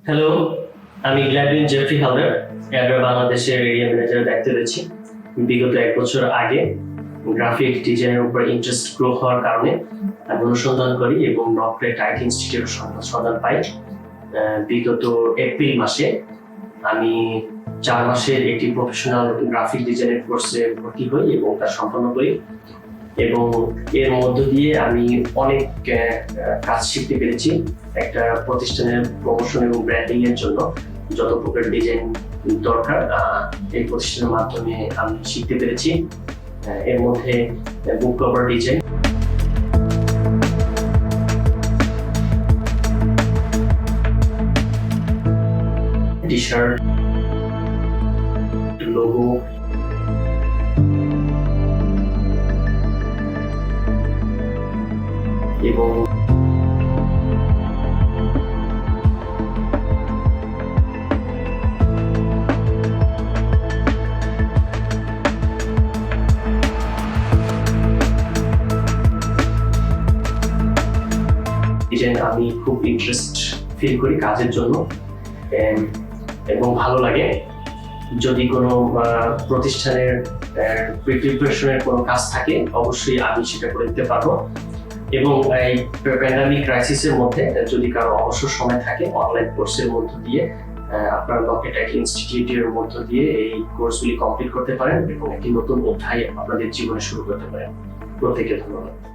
Hello, আমি গ্ল্যাডউইন হালদার বাংলাদেশের area ম্যানেজারের দায়িত্ব রয়েছি। বিগত 1 বছর আগে গ্রাফিক ডিজাইনের উপর ইন্টারেস্ট গ্রো হওয়ার কারণে আমি অনুসন্ধান করি এবং নকরেক আইটি ইনস্টিটিউটের সন্ধান পাই। বিগত এপ্রিল মাসে আমি 4 মাসের একটি প্রফেশনাল গ্রাফিক ডিজাইনের কোর্সে ভর্তি হই এবং তা সম্পন্ন করি এবং এর মধ্য দিয়ে আমি অনেক কাজ শিখতে পেরেছি। একটা প্রতিষ্ঠানের প্রমোশন এবং ব্র্যান্ডিং এর জন্য যত প্রকার ডিজাইন দরকার এই প্রতিষ্ঠানের মাধ্যমে আমি শিখতে পেরেছি। এর মধ্যে বুক cover design, T shirt, logo এবং আমি খুব ইন্টারেস্ট ফিল করি কাজের জন্য এবং ভালো লাগে। যদি কোনো প্রতিষ্ঠানের প্রিপারেশনের কোনো কাজ থাকে অবশ্যই আমি সেটা করে দিতে পারবো। এবং এই প্যান্ডামিক ক্রাইসিসের মধ্যে যদি কারো অবসর সময় থাকে অনলাইন কোর্সের মধ্য দিয়ে আপনার নকরেক আইটি ইনস্টিটিউটের মধ্য দিয়ে এই কোর্সগুলি কমপ্লিট করতে পারেন এবং একটি নতুন অধ্যায় আপনাদের জীবনে শুরু করতে পারেন। প্রত্যেককে ধন্যবাদ।